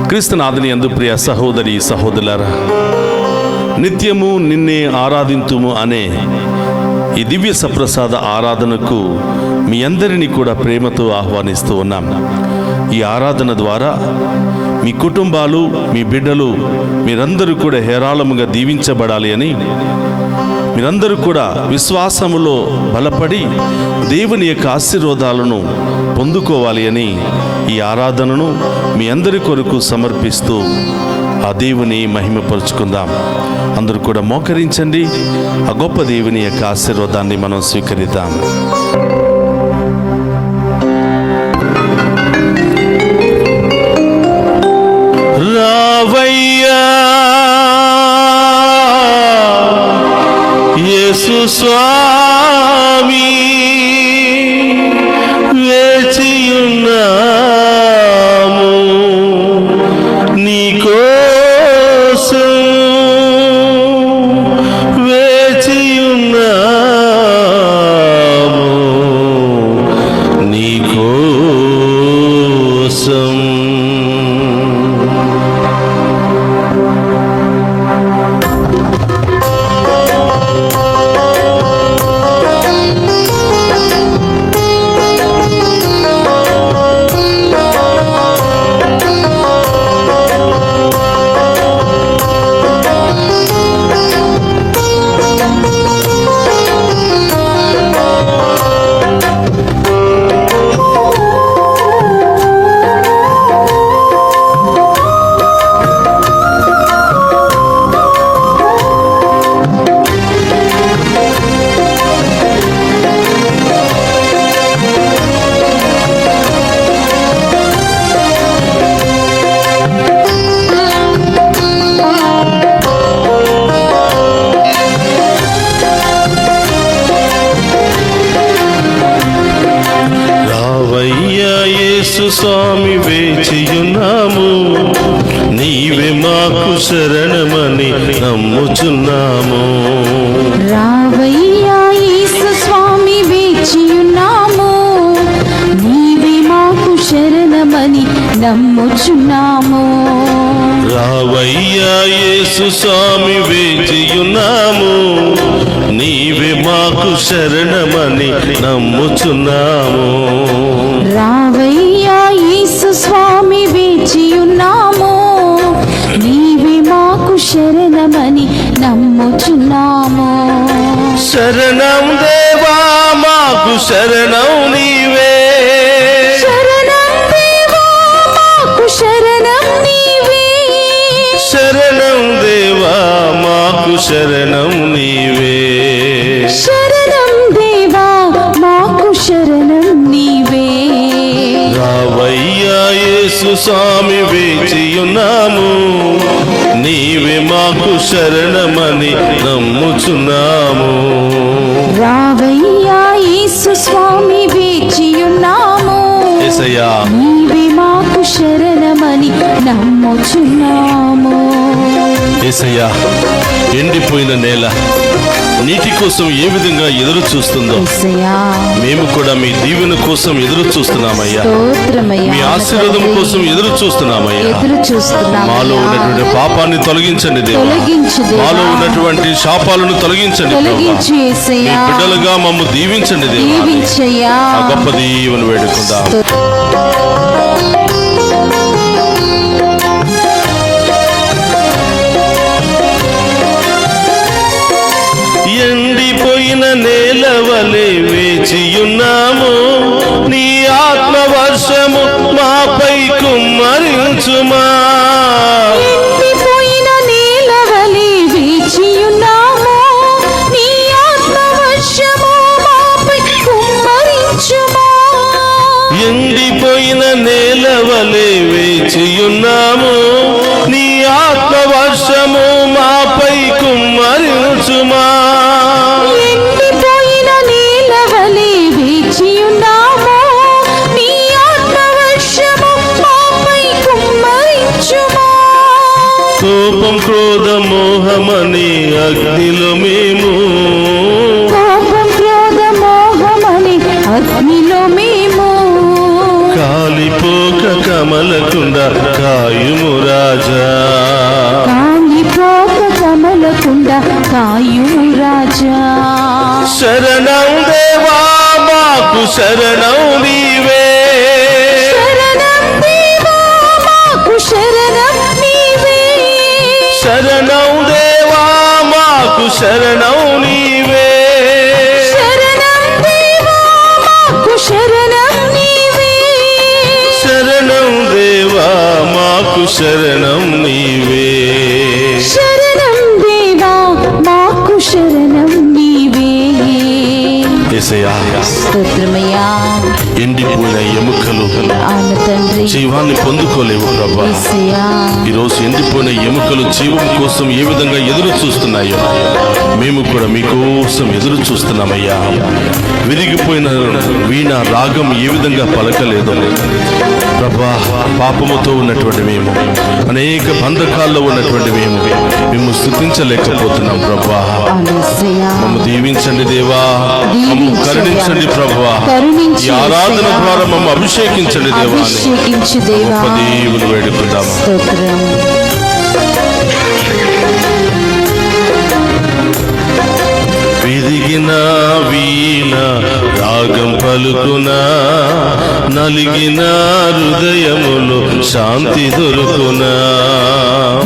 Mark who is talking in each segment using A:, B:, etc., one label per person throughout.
A: క్రీస్తునాథుని యందు ప్రియ సహోదరి సహోదరులారా, నిత్యము నిన్నే ఆరాధింతుము అనే ఈ దివ్య సప్రసాద ఆరాధనకు మీ అందరినీ కూడా ప్రేమతో ఆహ్వానిస్తూ ఉన్నాం. ఈ ఆరాధన ద్వారా మీ కుటుంబాలు, మీ బిడ్డలు మీరందరూ కూడా హేరాళముగా దీవించబడాలి అని, మీరందరూ కూడా విశ్వాసములో బలపడి దేవుని యొక్క ఆశీర్వాదాలను పొందుకోవాలి అని ఈ ఆరాధనను మీ అందరి కొరకు సమర్పిస్తూ ఆ దేవుని మహిమపరుచుకుందాం. అందరూ కూడా మోకరించండి. ఆ గొప్ప దేవుని యొక్క ఆశీర్వాదాన్ని మనం స్వీకరిద్దాం. రావయ్యా యేసు స్వామి, వేచియున్నాము నీకోసం, వేచియున్నాము నీకోసం. స్వామి, వేచియున్నాము నీవే మాకు శరణమని నమ్ముచున్నాము.
B: రావయ్యా యేసు స్వామి, వేచియున్నాము నీవే మాకు శరణమని నమ్ముచున్నాము.
A: రావయ్యా యేసు స్వామి, వేచియున్నాము నీవే మాకు శరణమని నమ్ముచున్నాము.
B: రావయ్యా యేసు స్వామి, వేచియున్నాము నీవే మాకు శరణమని నమ్ముచున్నాము.
A: శరణం దేవా మాకు శరణం నీవే,
B: శరణం దేవా మాకు శరణం నీవే,
A: శరణం దేవా మాకు శరణం నీవే,
B: శరణం దేవా మాకు శరణం నీవే.
A: రావయ్యా యేసు స్వామి, వేచియున్నాము నీవే మాకు శరణమని నమ్ముచున్నాము.
B: రావయ్యా యేసు స్వామి, వేచియున్నాము
A: యేసయ్యా
B: నీవే మాకు శరణమని నమ్ముచున్నాము.
A: యేసయ్యా, ఎండిపోయిన నేల నీటి కోసం ఏ విధంగా ఎదురు చూస్తుందో మేము కూడా మీ దీవెన కోసం ఎదురు చూస్తున్నామయ్యా. మీ ఆశీర్వాదం కోసం ఎదురు చూస్తున్నామయ్యా. మాలో ఉన్నటువంటి పాపాన్ని తొలగించండి దేవా, మాలో ఉన్నటువంటి శాపాలను తొలగించండి, మీ బిడ్డలుగా మమ్ము దీవించండి దేవా. ఆ గొప్ప దీవెన వేడుకుందాం. ఎండిపోయిన నేల వలె వేచియున్నాము, నీ ఆత్మ వర్షము మాపై కుమ్మరించుమా.
B: ఎండిపోయిన నేల వలె వేచియున్నాము, నీ ఆత్మ వర్షము మాపై కుమ్మరించుమా.
A: ఎండిపోయిన నేల వలె వేచియున్నాము, నీ ఆత్మ వర్షము మాపై కుమ్మరించుమా.
B: ఎండిపోయిన నేల వలె వేచియున్నాము, నీ ఆత్మ వర్షము మాపై కుమ్మరించుమా.
A: కోపం, క్రోధ, మోహమని అగ్నిలో మేము,
B: కోపం, క్రోధ, మోహమని అగ్నిలో మేము
A: కాలిపోక కమలకుండా కాయుము రాజా.
B: కాలిపోక కమలకుండా కాయుము రాజా.
A: శరణం దేవా మాకు శరణం నీవే,
B: శరణం దేవా మాకు శరణం నీవే.
A: శరణం దేవా మాకు శరణం నీవే,
B: శరణం దేవా మాకు శరణం నీవే.
A: శరణం దేవా మాకు శరణం నీవే.
B: శరణం దేవా మాకు శరణం నీవే.
A: యేసయ్యా,
B: స్తోత్రమయ్యా.
A: ఎండిపోయిన ఎముకలు
B: అవును తండ్రి.
A: జీవాన్ని పొందుకోలేవు ప్రభా.
B: యేసయ్యా,
A: ఈరోజు ఎండిపోయిన ఎముకలు జీవం కోసం ఏ విధంగా ఎదురు చూస్తున్నాయో మేము కూడా మీకోసం ఎదురు చూస్తున్నామయ్యా. విరిగిపోయిన వీణ రాగం ఏ విధంగా పలకలేదు ప్రభా. పాపముతో ఉన్నటువంటి మేము, అనేక బంధకాల్లో ఉన్నటువంటి మేము స్తుతించలేకపోతున్నాం ప్రభా.
B: అవును యేసయ్యా.
A: మమ్ము దీవించండి దేవా, మమ్ము కరుణించండి ప్రభా.
B: కరుణించు
A: ఈ ఆరాధన
B: యేసయ్యా.
A: ద్వారా మమ్ము అభిషేకించండి దేవా అని
B: అభిషేకించు దేవా.
A: గొప్ప దేవుని వేడుకుందాము.
B: స్తోత్రం.
A: విరిగిన వీణ రాగం పలుకునా, నలిగిన హృదయములో శాంతి దొరుకునా.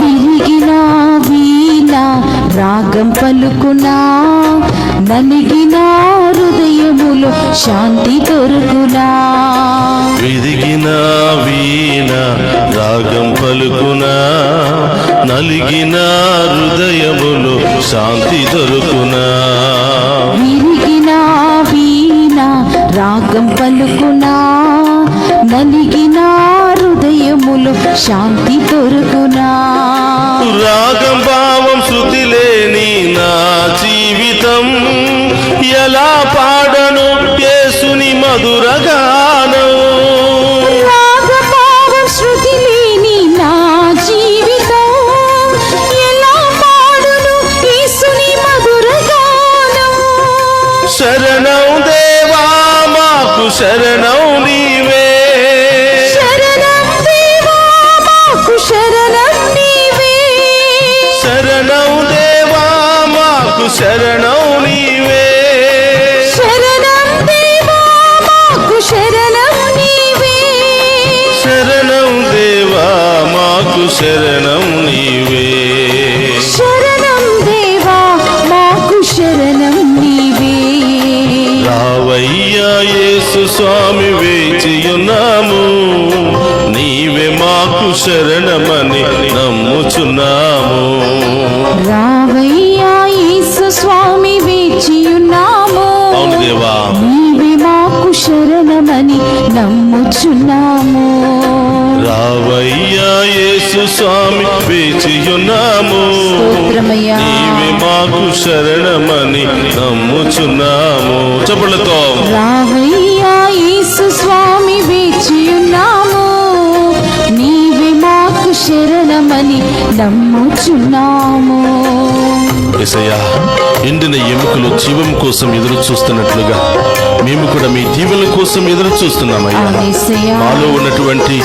B: విరిగిన వీణ రాగం పలుకునా, నలిగిన హృదయములో శాంతి దొరుకునా.
A: విరిగిన వీణ రాగం పలుకునా, నలిగిన హృదయములో శాంతి దొరుకునా.
B: విరిగిన వీణ రాగం పలుకునా, నలిగిన హృదయములో శాంతి దొరుకునా.
A: రాగం భావం శృతి లేని నా జీవితం, ఎలా పాడను యేసుని మధుర గానం.
B: రాగభావం శృతి లేని నా జీవితం, ఎలా పాడును యేసుని మధుర గానం.
A: శరణం దేవా మాకు శరణం నీవే,
B: శరణం దేవా మాకు శరణం నీవే.
A: శరణం దేవా మాకు శరణం నీవే,
B: శరణం దేవా మాకు శరణం నీవే.
A: శరణం దేవా మాకు శరణం నీవే.
B: శరణం దేవా మాకు శరణం నీవే.
A: రావయ్యా యేసు స్వామి వేచియున్నాము, నీవే మాకు శరణమని నమ్ముచున్నాము.
B: రావయ్యా యేసు స్వామి వేచియున్నాము,
A: అవును దేవా,
B: నీవే మాకు శరణమని నమ్ముచున్నాము.
A: రావయ్యా యేసు స్వామి వేచియున్నాము,
B: స్తోత్రమయ్యా.
A: నీవే మాకు శరణమని నమ్ముచున్నాము. చప్పట్లతో
B: రావయ్యా యేసు స్వామి వేచియున్నాము, నీవే మాకు శరణమని నమ్ముచున్నాము.
A: యేసయ్యా, ఎండిన ఎముకలు జీవం కోసం ఎదురు చూస్తున్నట్లుగా మేము కూడా మీ దీవెనల కోసం ఎదురు చూస్తున్నామయ్యా.
B: యేసయ్యా,
A: మాలో ఉన్నటువంటి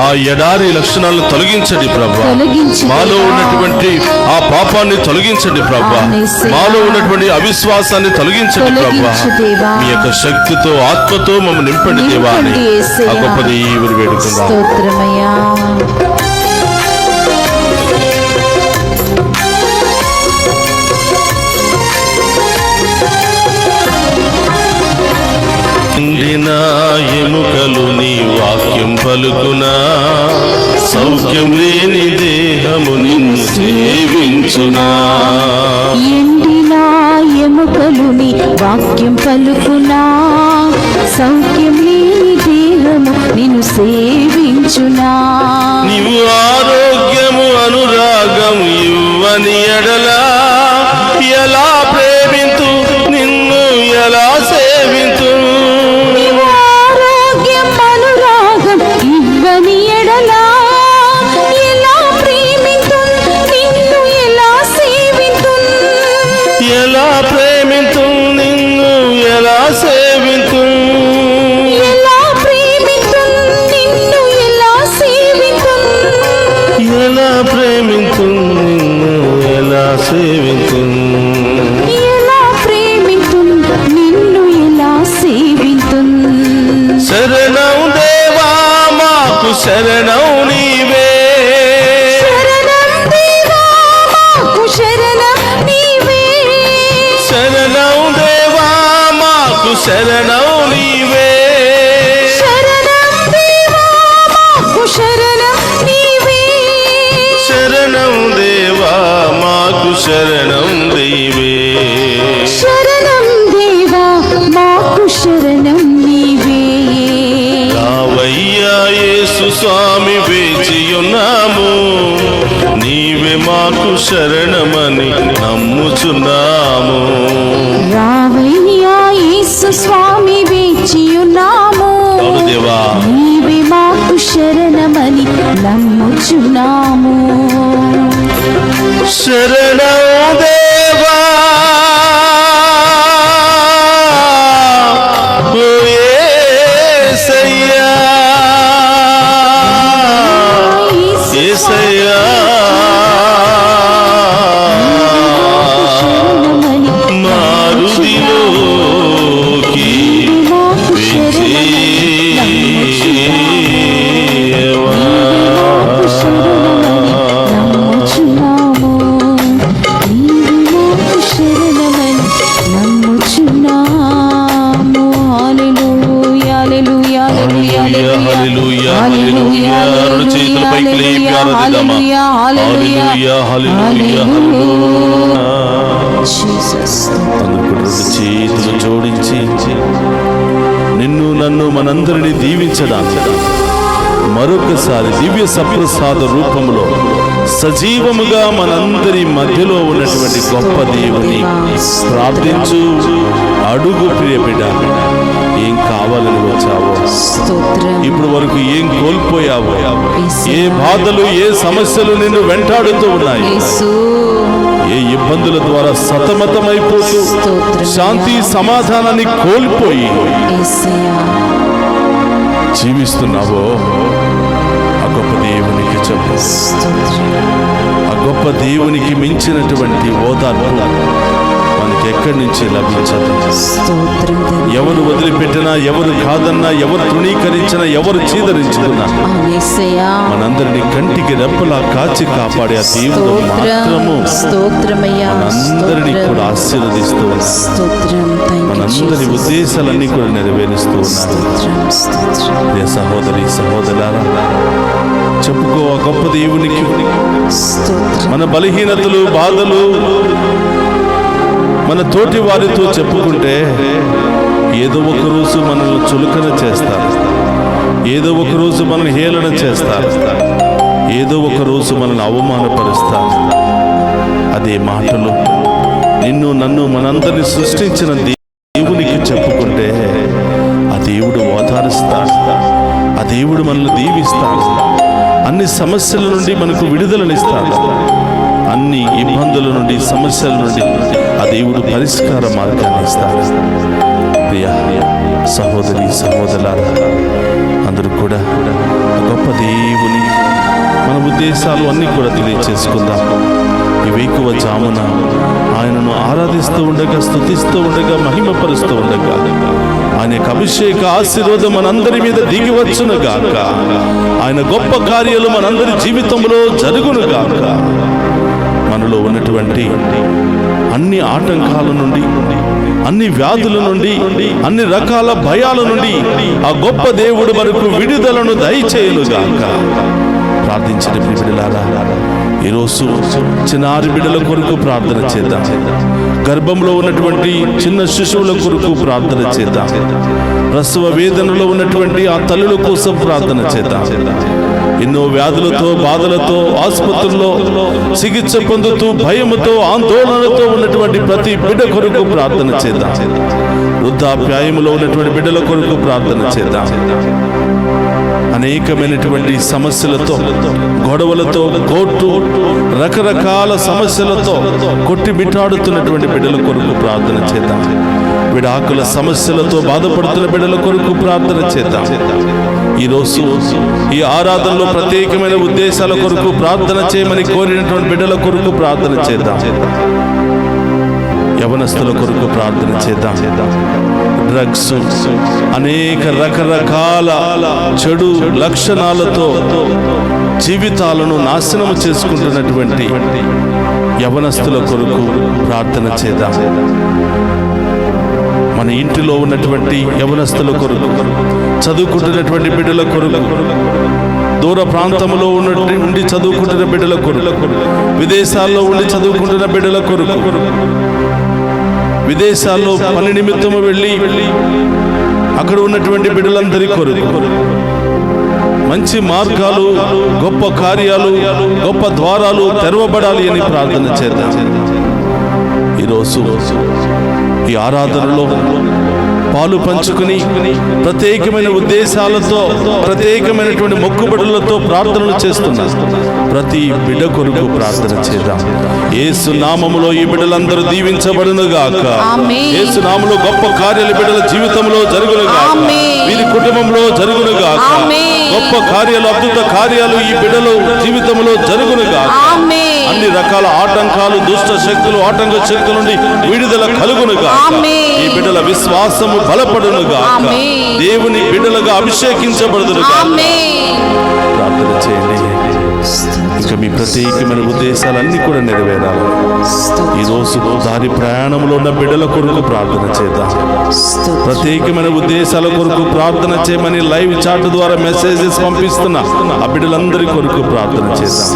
A: ఆ ఎడారి లక్షణాలను తొలగించండి ప్రభా.
B: తొలగించు
A: మాలో
B: దేవా.
A: ఉన్నటువంటి ఆ పాపాన్ని తొలగించండి ప్రభా.
B: యేసయ్యా.
A: మాలో ఉన్నటువంటి అవిశ్వాసాన్ని తొలగించండి ప్రభా.
B: తొలగించు దేవా.
A: మీ యొక్క శక్తితో ఆత్మతో మమ్మల్ని నింపండి దేవా అని
B: నింపండి యేసయ్యా.
A: ఆ గొప్ప దేవుని వేడుకుందాం.
B: స్తోత్రమయ్యా.
A: ఎండిన ఎముకలు నీ వాక్యం పలుకునా, సౌఖ్యం లేని దేహము నిన్ను సేవించునా.
B: ఎండిన ఎముకలు నీ వాక్యం పలుకునా, సౌఖ్యం లేని దేహము నిన్ను సేవించునా.
A: నీవు ఆరోగ్యము అనురాగం ఇవ్వని ఎడలా, ఎలా ప్రేమింతు నిన్ను ఎలా సేవింతు.
B: నీవు ఆరోగ్యం అనురాగం ఇవ్వని ఎడలా, ఎలా ప్రేమింతున్ నిన్ను ఎలా సేవింతున్.
A: ఎలా ప్రేమింతు నిన్ను ఎలా సేవింతు.
B: ఎలా ప్రేమింతున్ నిన్ను ఎలా
A: సేవింతున్
B: ఎలా ప్రేమితున్ నిన్ను ఎలా సేవితున్
A: శరణం దేవా మాకు శరణం నీవే
B: శరణం దేవా మాకు శరణం నీవే
A: శరణం దేవా మాకు శరణం నీవే
B: శరణం దేవా మాకు శరణం నీవే
A: శరణం దేవా మాకు శరణం నీవే
B: శరణం దేవా మాకు శరణం నీవే
A: రావయ్యా యేసు స్వామి వేచియున్నాము నీవే మాకు శరణమని నమ్ముచున్నాము
B: రావయ్యా యేసు స్వామి వేచియున్నాము
A: అవును దేవా
B: నీవే మాకు శరణమని నమ్ముచున్నాము
A: శరణం దేవా ఓ యేసయ్యా యేసయ్యా
B: శరణమని
A: మారుదిలోకి
B: మాకు నమ్ముచున్నాము నీవే మాకు శరణమని నమ్ముచున్నాము హల్లెలూయా హల్లెలూయా హల్లెలూయా
A: హల్లెలూయా రెండు చేతులు పైకి లేపి ఆరాధిద్దామా హల్లెలూయా హల్లెలూయా
B: జీసస్
A: అందరూ కూడా రెండు చేతులు జోడించి నిన్ను నన్ను మనందరినీ దీవించడానికి మరొకసారి దివ్య సప్రసాద రూపంలో సజీవముగా మనందరి మధ్యలో ఉన్నటువంటి గొప్ప దేవుని ప్రార్థించు. అడుగు ప్రియ బిడ్డ, ఏం కావాలని వచ్చావో,
B: స్తోత్రం
A: ఇప్పుడు వరకు ఏం కోల్పోయావో, ఏ బాధలు ఏ సమస్యలు నిన్ను వెంటాడుతూ ఉన్నాయి,
B: యేసు
A: ఏ ఇబ్బందుల ద్వారా సతమతమైపోతూ శాంతి సమాధానాన్ని కోల్పోయి
B: యేసయ్యా
A: జీవిస్తున్నావో, ఆ గొప్ప దేవునికి చెప్పు.
B: స్తోత్రం
A: ఆ గొప్ప దేవునికి మించినటువంటి ఓదార్పు మనకి ఎక్కడి నుంచి లభించదు.
B: స్తోత్రం తండ్రి.
A: ఎవరు వదిలిపెట్టినా, ఎవరు కాదన్నా, ఎవరు తృణీకరించినా, ఎవరు చీదరించుకున్నా
B: యేసయ్యా
A: మనందరినీ కంటికి రెప్పలా కాచి కాపాడే ఆ దేవుడు మాత్రము
B: స్తోత్రమయ్యా
A: మనందరినీ కూడా ఆశీర్వదిస్తూ ఉన్నారు.
B: స్తోత్రం థాంక్యూ
A: మనందరి
B: జీసస్.
A: ఉద్దేశాలన్నీ కూడా నెరవేరుస్తూ ఉన్నారు.
B: స్తోత్రం స్తోత్రం
A: ప్రియ సహోదరి సహోదరులారా, చెప్పుకో ఆ గొప్ప దేవునికి.
B: స్తోత్రం
A: మన బలహీనతలు, బాధలు మన తోటి వారితో చెప్పుకుంటే ఏదో ఒక రోజు మనల్ని చులకన చేస్తారు, ఏదో ఒక రోజు మనల్ని హేళన చేస్తారు, ఏదో ఒక రోజు మనల్ని అవమానపరుస్తారు. అదే మాటలు నిన్ను నన్ను మనందరినీ సృష్టించిన దేవునికి చెప్పుకుంటే ఆ దేవుడు ఓదారుస్తాడు, ఆ దేవుడు మనల్ని దీవిస్తాడు, అన్ని సమస్యల నుండి మనకు విడుదలనిస్తాడు, అన్ని ఇబ్బందుల నుండి సమస్యల నుండి ఆ దేవుడు పరిష్కార మార్గాన్ని ఇస్తాడు. ప్రియ సహోదరి సహోదరులారా, అందరూ కూడా గొప్ప దేవుని మన ఉద్దేశాలు అన్నీ కూడా తెలియచేసుకుందాం. ఈ వేకువ జామున ఆయనను ఆరాధిస్తూ ఉండగా, స్తుతిస్తూ ఉండగా, మహిమపరుస్తూ ఉండగా ఆయన యొక్క అభిషేక ఆశీర్వాదం మనందరి మీద దిగి వచ్చునుగాక. ఆయన గొప్ప కార్యాలు మనందరి జీవితంలో జరుగునుగాక. మనలో ఉన్నటువంటి అన్ని ఆటంకాల నుండి, అన్ని వ్యాధుల నుండి, అన్ని రకాల భయాల నుండి ఆ గొప్ప దేవుడు మనకు విడుదలను దయచేయునుగాక. ప్రార్థించిన బిడ్డలారా, ఈరోజు చిన్నారి బిడ్డల కొరకు ప్రార్థన చేద్దాం. గర్భంలో ఉన్నటువంటి చిన్న శిశువుల కొరకు ప్రార్థన చేద్దాం. ప్రసవ వేదనలో ఉన్నటువంటి ఆ తల్లుల కోసం ప్రార్థన చేద్దాం. ఎన్నో వ్యాధులతో, బాధలతో ఆసుపత్రుల్లో చికిత్స పొందుతూ భయముతో, ఆందోళనతో ఉన్నటువంటి ప్రతి బిడ్డ కొరకు ప్రార్థన చేద్దాం. వృద్ధాప్యాయములో ఉన్నటువంటి బిడ్డల కొరకు ప్రార్థన చేద్దాం. అనేకమైనటువంటి సమస్యలతో, గొడవలతో, కోర్టు రకరకాల సమస్యలతో కొట్టిమిట్టాడుతున్నటువంటి బిడ్డల కొరకు ప్రార్థన చేద్దాం. విడాకుల సమస్యలతో బాధపడుతున్న బిడ్డల కొరకు ప్రార్థన చేద్దాం. ఈరోజు ఈ ఆరాధనలో ప్రత్యేకమైన ఉద్దేశాల కొరకు ప్రార్థన చేయమని కోరినటువంటి బిడ్డల కొరకు ప్రార్థన చేద్దాం. యవనస్తుల కొరకు ప్రార్థన చేద్దాం. డ్రగ్స్, అనేక రకరకాల చెడు లక్షణాలతో జీవితాలను నాశనం చేసుకుంటున్నటువంటి యవనస్తుల కొరకు ప్రార్థన చేద్దాం. మన ఇంటిలో ఉన్నటువంటి యవనస్తుల కొరకు, చదువుకుంటున్నటువంటి బిడ్డల కొరకు, దూర ప్రాంతంలో ఉండి చదువుకుంటున్న బిడ్డల కొరకు, విదేశాల్లో ఉండి చదువుకుంటున్న బిడ్డల కొరకు, విదేశాల్లో పని నిమిత్తము వెళ్ళి అక్కడ ఉన్నటువంటి బిడ్డలందరి కొరకు మంచి మార్గాలు, గొప్ప కార్యాలు, గొప్ప ద్వారాలు తెరవబడాలి అని ప్రార్థన చేద్దాం. ఈరోజు ఈ ఆరాధనలో పాలు పంచుకుని ప్రత్యేకమైన ఉద్దేశాలతో, ప్రత్యేకమైనటువంటి మొక్కుబడులతో ప్రార్థనలు చేస్తున్నారు. ప్రతి బిడ్డ కొరకు ప్రార్థన చేద్దాం. యేసు నామములో ఈ బిడ్డలందరూ దీవించబడునుగాక. యేసు నామములో గొప్ప కార్యాలు బిడ్డల జీవితంలో జరుగునుగాక. వీరి కుటుంబంలో జరుగునుగాక. గొప్ప కార్యాలు, అద్భుత కార్యాలు ఈ బిడ్డల జీవితంలో జరుగునుగాక. అన్ని రకాల ఆటంకాలు, దుష్ట శక్తులు, ఆటంక శక్తుల నుండి విడుదల కలుగునుగాక. ఈ బిడ్డల విశ్వాసము బలపడునుగాక. దేవుని బిడ్డలుగా అభిషేకించబడునుగాక. ప్రార్థన చేయండి. ఇంకా మీ ప్రత్యేకమైన ఉద్దేశాలన్నీ కూడా నెరవేరాలి. ఈ రోజు దారి ప్రయాణంలో ఉన్న బిడ్డల కొరకు ప్రార్థన చేద్దాం. ప్రత్యేకమైన ఉద్దేశాల కొరకు ప్రార్థన చేయమని లైవ్ చాట్ ద్వారా మెసేజెస్ పంపిస్తున్న ఆ బిడ్డలందరి కొరకు ప్రార్థన చేద్దాం.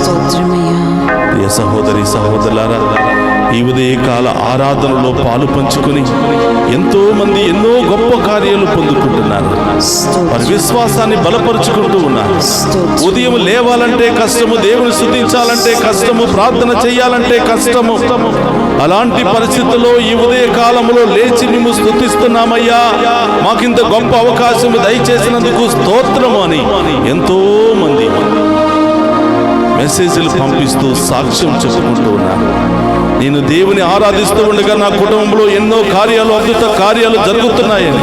A: ప్రియ సహోదరి సహోదరులారా, ఈ ఉదయకాల ఆరాధనలో పాలు పంచుకొని ఎంతో మంది ఎన్నో గొప్ప కార్యాలు పొందుకుంటున్నారు. వారి విశ్వాసాన్ని బలపరుచుకుంటూ ఉన్నారు. ఉదయం లేవాలంటే కష్టము, దేవుని స్తుతించాలంటే కష్టము, ప్రార్థన చేయాలంటే కష్టము. అలాంటి పరిస్థితుల్లో ఈ ఉదయ కాలంలో లేచి మేము స్తుతిస్తున్నామయ్యా, మాకింత గొప్ప అవకాశం దయచేసినందుకు స్తోత్రము అని ఎంతో మంది మెసేజ్లు పంపిస్తూ సాక్ష్యం చెప్పుకుంటూ ఉన్నారు. నేను దేవుని ఆరాధిస్తూ ఉండగా నా కుటుంబంలో ఎన్నో కార్యాలు, అద్భుత కార్యాలు జరుగుతున్నాయని,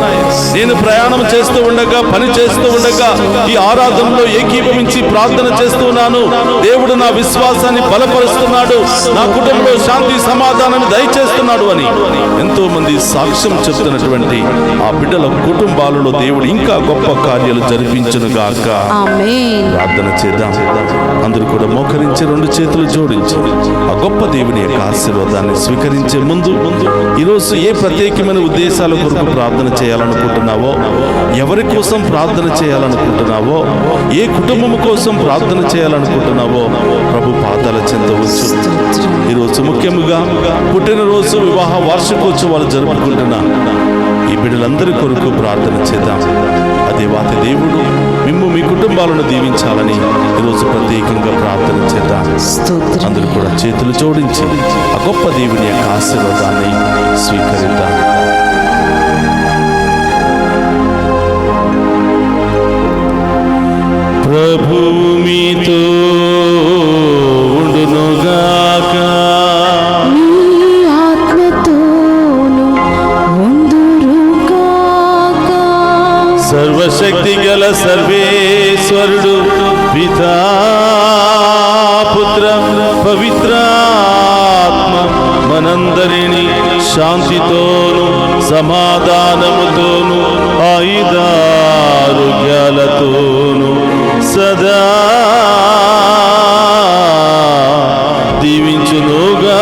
A: నేను ప్రయాణం చేస్తూ ఉండగా, పని చేస్తూ ఉండగా ఈ ఆరాధనలో ఏకీభవించి ప్రార్థన చేస్తూ ఉన్నాను. దేవుడు నా విశ్వాసాన్ని బలపరుస్తున్నాడు, నా కుటుంబంలో శాంతి సమాధానాన్ని దయచేస్తున్నాడు అని ఎంతో మంది సాక్ష్యం చెప్తున్నటువంటి ఆ బిడ్డల కుటుంబాలలో దేవుడు ఇంకా గొప్ప కార్యాలు జరిపించునుగాక. ప్రార్థన చేద్దాం. అందరూ కూడా మోకరించి రెండు చేతులు జోడించి ఆ గొప్ప దేవుని యొక్క ఆశీర్వాదాన్ని స్వీకరించే ముందు ఈరోజు ఏ ప్రత్యేకమైన ఉద్దేశాల కొరకు ప్రార్థన చేయాలనుకుంటున్నావో, ఎవరి కోసం ప్రార్థన చేయాలనుకుంటున్నావో, ఏ కుటుంబం కోసం ప్రార్థన చేయాలనుకుంటున్నావో ప్రభు పాదాల చెంత ఉంచు. ఈరోజు ముఖ్యంగా పుట్టినరోజు, వివాహ వార్షికోత్సవాలు జరుపుకుంటున్న ఈ బిడ్డలందరి కొరకు ప్రార్థన చేద్దాం. అదే వాటి దేవుడు మిమ్ము, మీ కుటుంబాలను దీవించాలని ఈరోజు ప్రత్యేకంగా ప్రార్థన చేద్దాం. అందరూ కూడా చేతులు జోడించి ఆ గొప్ప దేవుని యొక్క ఆశీర్వాదాన్ని స్వీకరిద్దాం. ప్రభువు మీతో ఉండునుగాక. సర్వశక్తి గల సర్వేశ్వరుడు పితా, పుత్ర, పవిత్రాత్మ మనందరినీ శాంతితోను, సమాధానముతోను, ఆయుధారోగ్యాలతోను సదా దీవించునుగాక.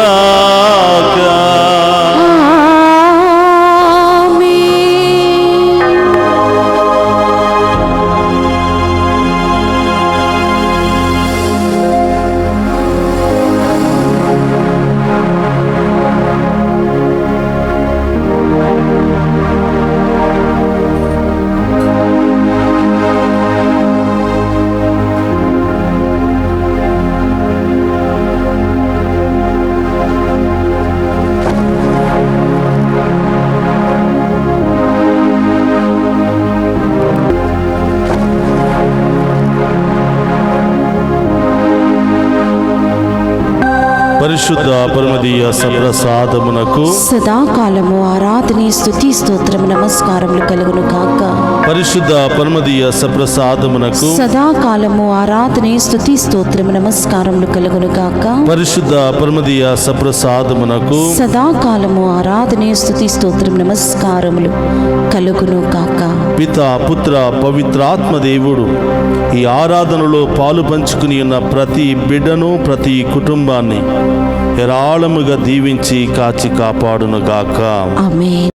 A: పరిశుద్ధ పరమదీయ సప్రసాదమునకు
B: సదాకాలము ఆరాధనే స్తుతి స్తోత్రం నమస్కారములు కలుగును కాక.
A: పరిశుద్ధ పరమదీయ సప్రసాదమునకు
B: సదాకాలము ఆరాధనే స్తుతి స్తోత్రం నమస్కారములు కలుగును కాక.
A: పరిశుద్ధ పరమదీయ సప్రసాదమునకు
B: సదాకాలము ఆరాధనే స్తుతి స్తోత్రం నమస్కారములు కలుగును కాక.
A: పిత పుత్ర పవిత్రాత్మ దేవుడు ఈ ఆరాధనలో పాలు పంచుకుని ఉన్న ప్రతి బిడ్డను ప్రతి కుటుంబాన్ని హేరాళముగా దీవించి కాచి కాపాడునుగాక.
B: ఆమేన్.